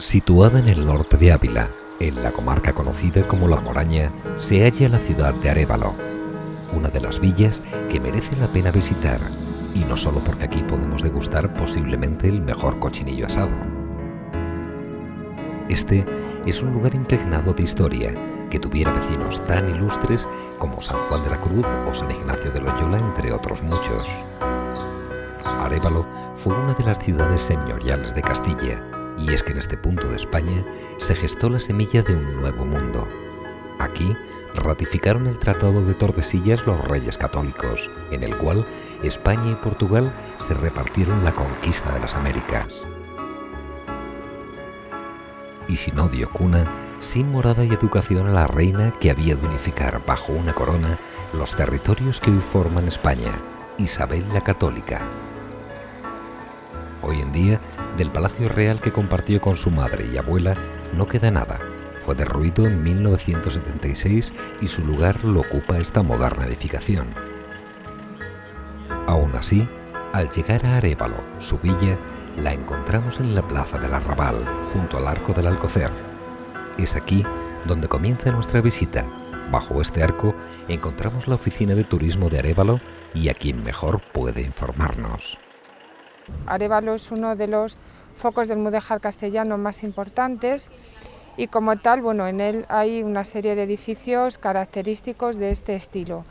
Situada en el norte de Ávila, en la comarca conocida como La Moraña, se halla la ciudad de Arévalo, una de las villas que merece la pena visitar, y no solo porque aquí podemos degustar posiblemente el mejor cochinillo asado. Este es un lugar impregnado de historia, que tuviera vecinos tan ilustres como San Juan de la Cruz o San Ignacio de Loyola, entre otros muchos. Arévalo fue una de las ciudades señoriales de Castilla, y es que en este punto de España se gestó la semilla de un nuevo mundo. Aquí ratificaron el Tratado de Tordesillas los Reyes Católicos, en el cual España y Portugal se repartieron la conquista de las Américas. Y sin odio cuna, sin morada y educación a la reina que había de unificar bajo una corona los territorios que hoy forman España, Isabel la Católica. Hoy en día, del Palacio Real que compartió con su madre y abuela, no queda nada. Fue derruido en 1976 y su lugar lo ocupa esta moderna edificación. Aún así, al llegar a Arévalo, su villa, la encontramos en la Plaza del Arrabal, junto al Arco del Alcocer. Es aquí donde comienza nuestra visita. Bajo este arco encontramos la oficina de turismo de Arévalo y a quien mejor puede informarnos. Arévalo es uno de los focos del mudéjar castellano más importantes y como tal, en él hay una serie de edificios característicos de este estilo.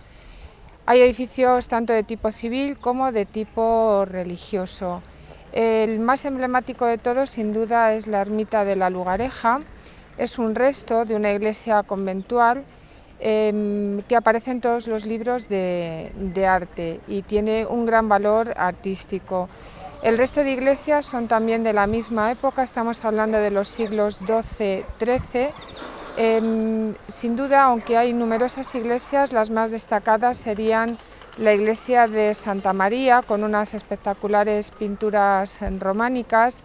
Hay edificios tanto de tipo civil como de tipo religioso. El más emblemático de todos, sin duda, es la ermita de la Lugareja. Es un resto de una iglesia conventual que aparece en todos los libros de arte y tiene un gran valor artístico. El resto de iglesias son también de la misma época, estamos hablando de los siglos XII-XIII. Sin duda, aunque hay numerosas iglesias, las más destacadas serían la iglesia de Santa María, con unas espectaculares pinturas románicas,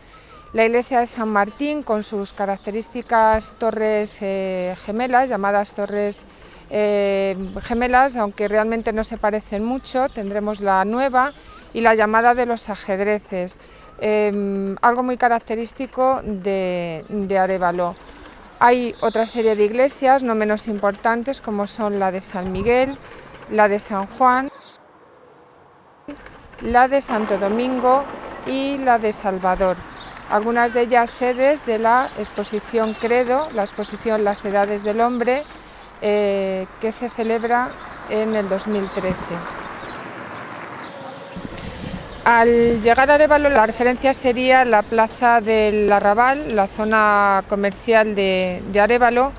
la iglesia de San Martín, con sus características torres gemelas, llamadas torres gemelas, aunque realmente no se parecen mucho. Tendremos la nueva y la llamada de los ajedrezes, algo muy característico de Arévalo. Hay otra serie de iglesias no menos importantes, como son la de San Miguel, la de San Juan, la de Santo Domingo y la de Salvador. Algunas de ellas sedes de la exposición Credo, la exposición Las Edades del Hombre, que se celebra en el 2013. Al llegar a Arévalo, la referencia sería la Plaza del Arrabal, la zona comercial de Arévalo.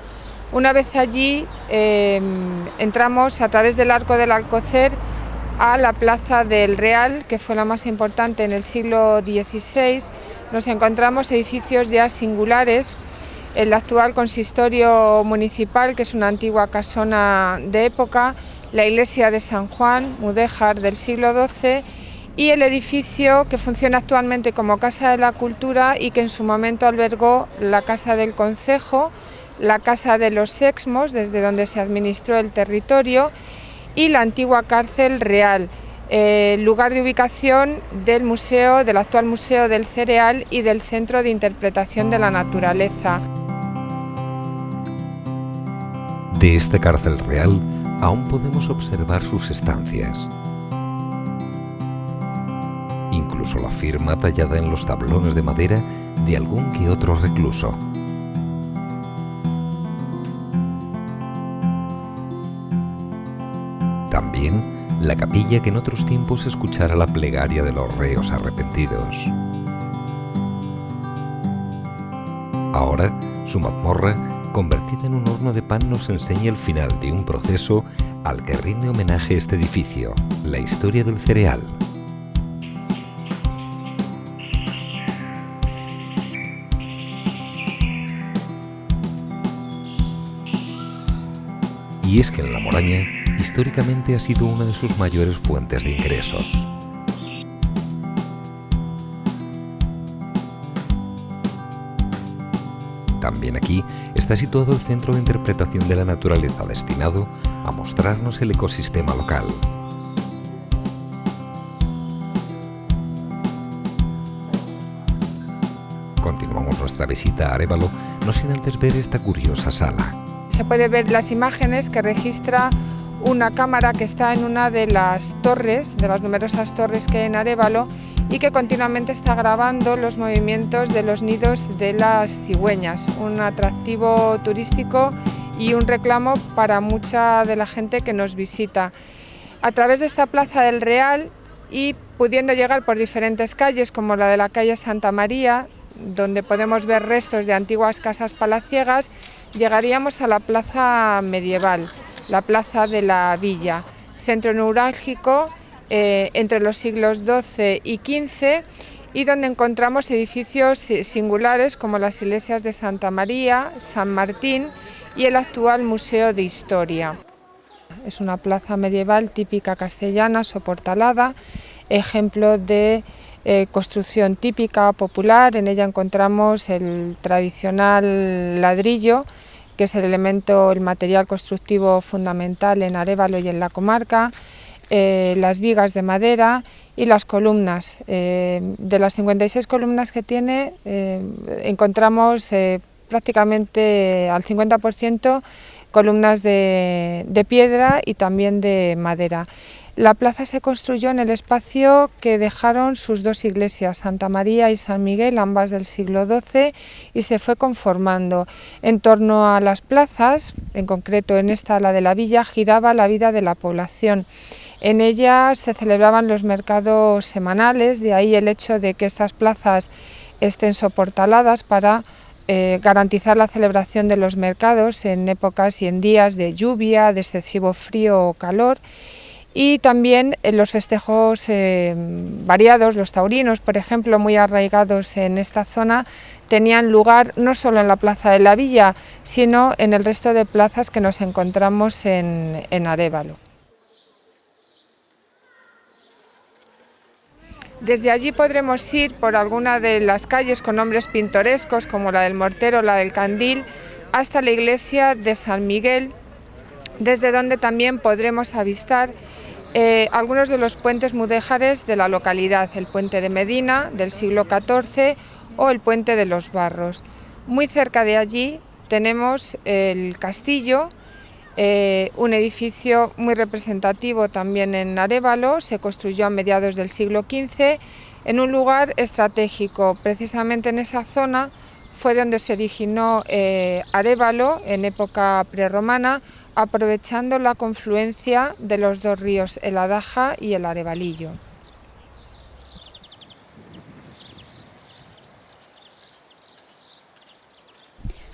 Una vez allí, entramos a través del Arco del Alcocer a la Plaza del Real, que fue la más importante en el siglo XVI. Nos encontramos edificios ya singulares, el actual consistorio municipal, que es una antigua casona de época, la iglesia de San Juan, mudéjar del siglo XII, y el edificio que funciona actualmente como Casa de la Cultura y que en su momento albergó la Casa del Concejo, la Casa de los Sexmos, desde donde se administró el territorio, y la antigua Cárcel Real, lugar de ubicación del actual Museo del Cereal y del Centro de Interpretación de la Naturaleza. De esta Cárcel Real aún podemos observar sus estancias. Incluso la firma tallada en los tablones de madera de algún que otro recluso. También la capilla que en otros tiempos escuchara la plegaria de los reos arrepentidos. Ahora, su mazmorra, convertida en un horno de pan, nos enseña el final de un proceso al que rinde homenaje este edificio, la historia del cereal. Y es que en La Moraña, históricamente ha sido una de sus mayores fuentes de ingresos. También aquí está situado el Centro de Interpretación de la Naturaleza, destinado a mostrarnos el ecosistema local. continuamos nuestra visita a Arévalo, no sin antes ver esta curiosa sala. Se puede ver las imágenes que registra una cámara que está en una de las torres, de las numerosas torres que hay en Arévalo, y que continuamente está grabando los movimientos de los nidos de las cigüeñas, un atractivo turístico y un reclamo para mucha de la gente que nos visita. A través de esta Plaza del Real y pudiendo llegar por diferentes calles, como la de la calle Santa María, donde podemos ver restos de antiguas casas palaciegas, llegaríamos a la plaza medieval, la Plaza de la Villa, centro neurálgico entre los siglos XII y XV, y donde encontramos edificios singulares como las iglesias de Santa María, San Martín y el actual Museo de Historia. Es una plaza medieval típica castellana, soportalada, ejemplo de construcción típica popular. En ella encontramos el tradicional ladrillo, que es el material constructivo fundamental en Arévalo y en la comarca, las vigas de madera y las columnas. De las 56 columnas que tiene, encontramos prácticamente al 50% columnas de piedra y también de madera. La plaza se construyó en el espacio que dejaron sus dos iglesias, Santa María y San Miguel, ambas del siglo XII, y se fue conformando. En torno a las plazas, en concreto en esta, la de la Villa, giraba la vida de la población. En ella se celebraban los mercados semanales, de ahí el hecho de que estas plazas estén soportaladas para garantizar la celebración de los mercados en épocas y en días de lluvia, de excesivo frío o calor, y también los festejos variados, los taurinos, por ejemplo, muy arraigados en esta zona, tenían lugar no solo en la Plaza de la Villa, sino en el resto de plazas que nos encontramos en Arévalo. Desde allí podremos ir por alguna de las calles con nombres pintorescos, como la del Mortero, la del Candil, hasta la iglesia de San Miguel, desde donde también podremos avistar algunos de los puentes mudéjares de la localidad, el puente de Medina del siglo XIV o el puente de los Barros. Muy cerca de allí tenemos el castillo, un edificio muy representativo también en Arévalo. Se construyó a mediados del siglo XV en un lugar estratégico. Precisamente en esa zona fue donde se originó Arévalo en época prerromana, aprovechando la confluencia de los dos ríos, el Adaja y el Arevalillo.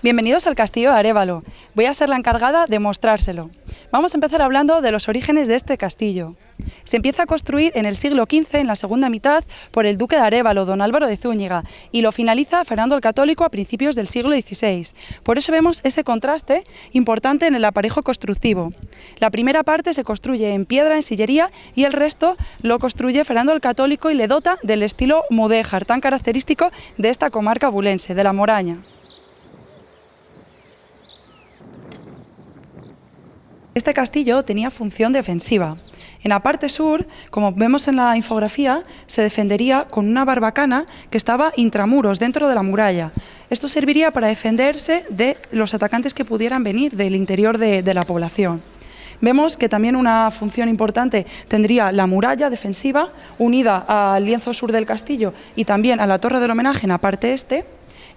Bienvenidos al Castillo de Arévalo. Voy a ser la encargada de mostrárselo. Vamos a empezar hablando de los orígenes de este castillo. Se empieza a construir en el siglo XV, en la segunda mitad, por el duque de Arévalo, don Álvaro de Zúñiga, y lo finaliza Fernando el Católico a principios del siglo XVI. Por eso vemos ese contraste importante en el aparejo constructivo. La primera parte se construye en piedra, en sillería, y el resto lo construye Fernando el Católico y le dota del estilo mudéjar, tan característico de esta comarca bulense, de la Moraña. Este castillo tenía función defensiva. En la parte sur, como vemos en la infografía, se defendería con una barbacana que estaba intramuros, dentro de la muralla. Esto serviría para defenderse de los atacantes que pudieran venir del interior de la población. Vemos que también una función importante tendría la muralla defensiva, unida al lienzo sur del castillo y también a la torre del homenaje en la parte este.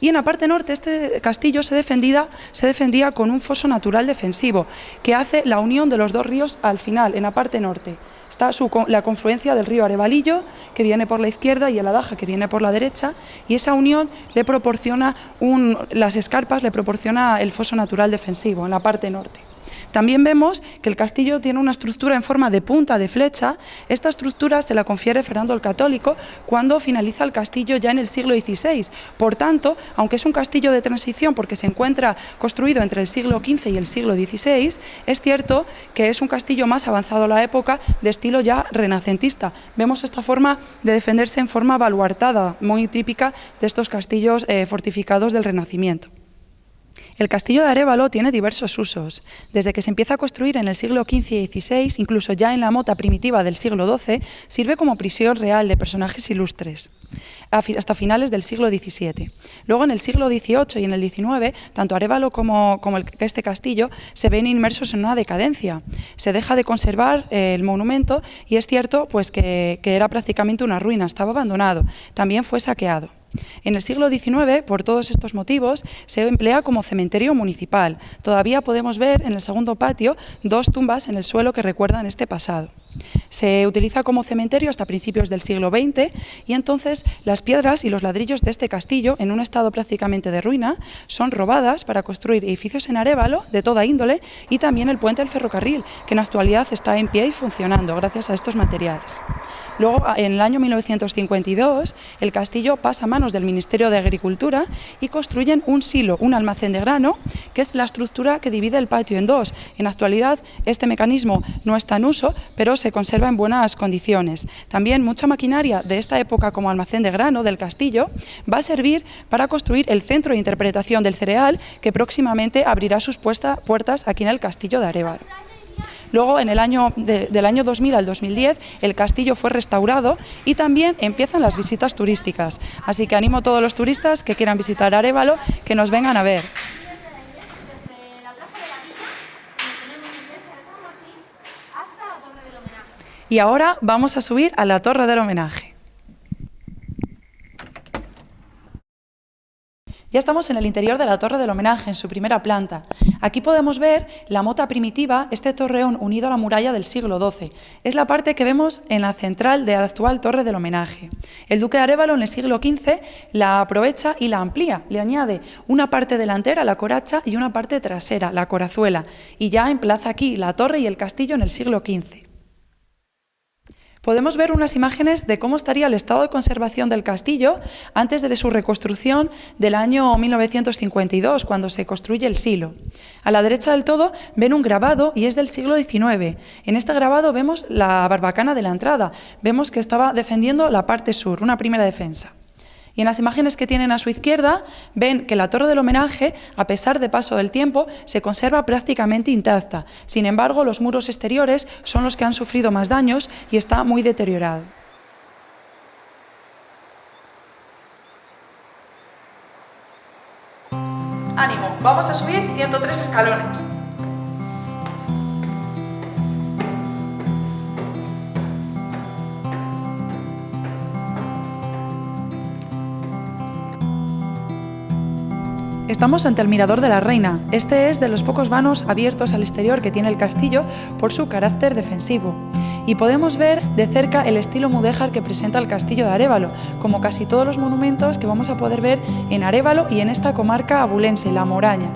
Y en la parte norte este castillo se defendía con un foso natural defensivo que hace la unión de los dos ríos al final, en la parte norte. Está la confluencia del río Arevalillo, que viene por la izquierda, y el Adaja, que viene por la derecha, y esa unión le proporciona las escarpas, le proporciona el foso natural defensivo en la parte norte. También vemos que el castillo tiene una estructura en forma de punta de flecha. Esta estructura se la confiere Fernando el Católico cuando finaliza el castillo ya en el siglo XVI. Por tanto, aunque es un castillo de transición porque se encuentra construido entre el siglo XV y el siglo XVI, es cierto que es un castillo más avanzado a la época, de estilo ya renacentista. Vemos esta forma de defenderse en forma baluartada, muy típica de estos castillos fortificados del Renacimiento. El castillo de Arévalo tiene diversos usos. Desde que se empieza a construir en el siglo XV y XVI, incluso ya en la mota primitiva del siglo XII, sirve como prisión real de personajes ilustres. hasta finales del siglo XVII. Luego, en el siglo XVIII y en el XIX, tanto Arévalo como este castillo se ven inmersos en una decadencia. Se deja de conservar el monumento y es cierto pues, que era prácticamente una ruina, estaba abandonado. También fue saqueado. En el siglo XIX, por todos estos motivos, se emplea como cementerio municipal. Todavía podemos ver en el segundo patio 2 tumbas en el suelo que recuerdan este pasado. Se utiliza como cementerio hasta principios del siglo XX y entonces las piedras y los ladrillos de este castillo, en un estado prácticamente de ruina, son robadas para construir edificios en Arévalo de toda índole y también el puente del ferrocarril, que en la actualidad está en pie y funcionando gracias a estos materiales. Luego, en el año 1952, el castillo pasa a manos del Ministerio de Agricultura y construyen un silo, un almacén de grano, que es la estructura que divide el patio en 2. En la actualidad, este mecanismo no está en uso, pero se conserva en buenas condiciones. También mucha maquinaria de esta época como almacén de grano del castillo va a servir para construir el centro de interpretación del cereal que próximamente abrirá sus puertas aquí en el castillo de Arévalo. Luego, del año 2000 al 2010, el castillo fue restaurado y también empiezan las visitas turísticas. Así que animo a todos los turistas que quieran visitar Arévalo que nos vengan a ver. Y ahora vamos a subir a la Torre del Homenaje. Ya estamos en el interior de la Torre del Homenaje, en su primera planta. Aquí podemos ver la mota primitiva, este torreón unido a la muralla del siglo XII. Es la parte que vemos en la central de la actual Torre del Homenaje. El duque de Arévalo en el siglo XV la aprovecha y la amplía. Le añade una parte delantera, la coracha, y una parte trasera, la corazuela. Y ya emplaza aquí la torre y el castillo en el siglo XV. Podemos ver unas imágenes de cómo estaría el estado de conservación del castillo antes de su reconstrucción del año 1952, cuando se construye el silo. A la derecha del todo ven un grabado y es del siglo XIX. En este grabado vemos la barbacana de la entrada. Vemos que estaba defendiendo la parte sur, una primera defensa. Y en las imágenes que tienen a su izquierda ven que la Torre del Homenaje, a pesar de paso del tiempo, se conserva prácticamente intacta. Sin embargo, los muros exteriores son los que han sufrido más daños y está muy deteriorado. ¡Ánimo! Vamos a subir 103 escalones. Estamos ante el Mirador de la Reina. Este es de los pocos vanos abiertos al exterior que tiene el castillo por su carácter defensivo. Y podemos ver de cerca el estilo mudéjar que presenta el castillo de Arévalo, como casi todos los monumentos que vamos a poder ver en Arévalo y en esta comarca abulense, La Moraña.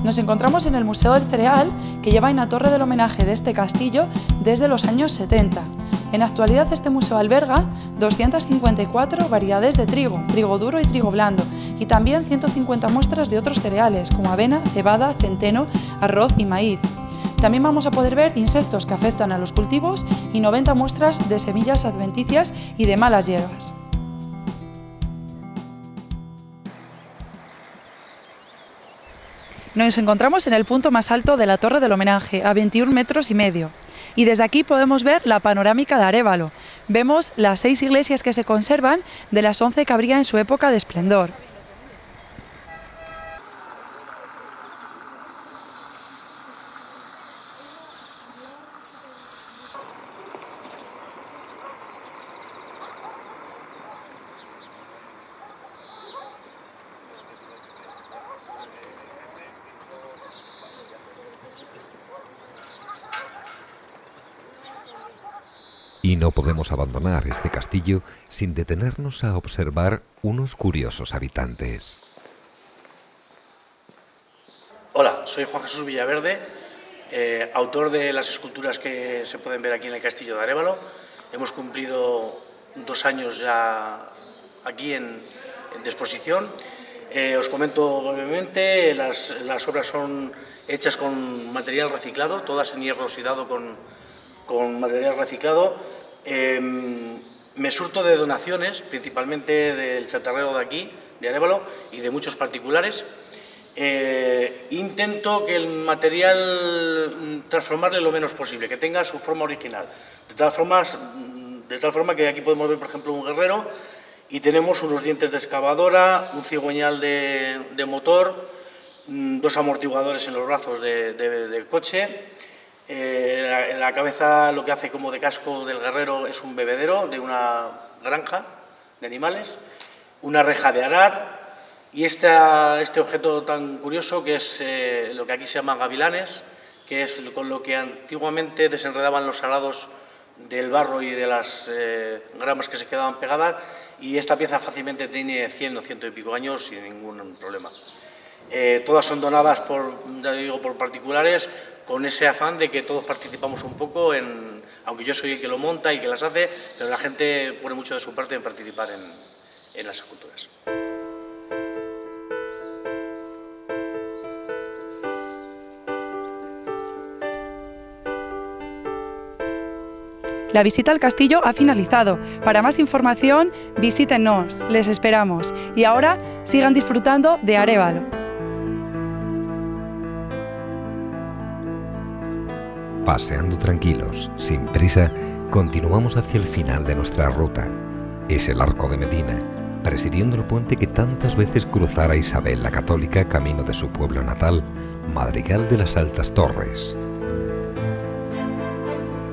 Nos encontramos en el Museo del Cereal, que lleva en la Torre del Homenaje de este castillo desde los años 70. En la actualidad este museo alberga 254 variedades de trigo duro y trigo blando, y también 150 muestras de otros cereales como avena, cebada, centeno, arroz y maíz. También vamos a poder ver insectos que afectan a los cultivos y 90 muestras de semillas adventicias y de malas hierbas. Nos encontramos en el punto más alto de la Torre del Homenaje, a 21,5 metros. Y desde aquí podemos ver la panorámica de Arévalo. Vemos las 6 iglesias que se conservan de las 11 que habría en su época de esplendor. Y no podemos abandonar este castillo sin detenernos a observar unos curiosos habitantes. Hola, soy Juan Jesús Villaverde, autor de las esculturas que se pueden ver aquí en el castillo de Arévalo. Hemos cumplido 2 años ya aquí de exposición. Os comento brevemente, las obras son hechas con material reciclado, todas en hierro oxidado con material reciclado. Me surto de donaciones, principalmente del chatarrero de aquí, de Arévalo, y de muchos particulares. Intento que el material transformarle lo menos posible, que tenga su forma original. De tal forma que aquí podemos ver, por ejemplo, un guerrero y tenemos unos dientes de excavadora, un cigüeñal de motor, 2 amortiguadores en los brazos de coche. En la cabeza lo que hace como de casco del guerrero es un bebedero de una granja de animales, una reja de arar. Y este objeto tan curioso que es lo que aquí se llaman gavilanes, que es con lo que antiguamente desenredaban los arados del barro y de las gramas que se quedaban pegadas, y esta pieza fácilmente tiene 100 o 100 y pico años sin ningún problema. Todas son donadas por particulares, con ese afán de que todos participamos un poco, aunque yo soy el que lo monta y que las hace, pero la gente pone mucho de su parte en participar en las esculturas. La visita al castillo ha finalizado. Para más información, visítenos, les esperamos. Y ahora, sigan disfrutando de Arévalo. Paseando tranquilos, sin prisa, continuamos hacia el final de nuestra ruta. Es el Arco de Medina, presidiendo el puente que tantas veces cruzara Isabel la Católica camino de su pueblo natal, Madrigal de las Altas Torres.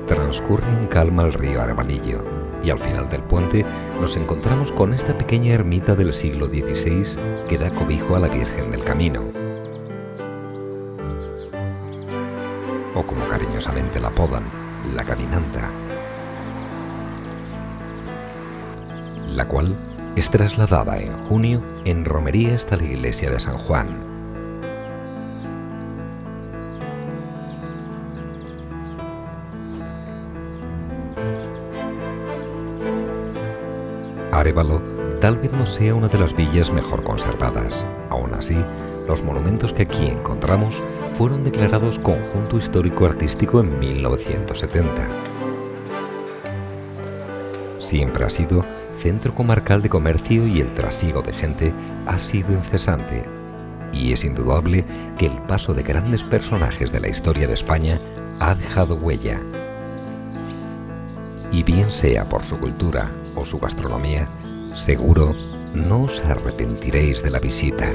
Transcurre en calma el río Arevalillo y al final del puente nos encontramos con esta pequeña ermita del siglo XVI que da cobijo a la Virgen del Camino, o como cariñosamente la apodan, la Caminanta, la cual es trasladada en junio en romería hasta la iglesia de San Juan. Arévalo tal vez no sea una de las villas mejor conservadas. Aún así, los monumentos que aquí encontramos fueron declarados Conjunto Histórico-Artístico en 1970. Siempre ha sido centro comarcal de comercio y el trasiego de gente ha sido incesante. Y es indudable que el paso de grandes personajes de la historia de España ha dejado huella. Y bien sea por su cultura o su gastronomía, seguro no os arrepentiréis de la visita.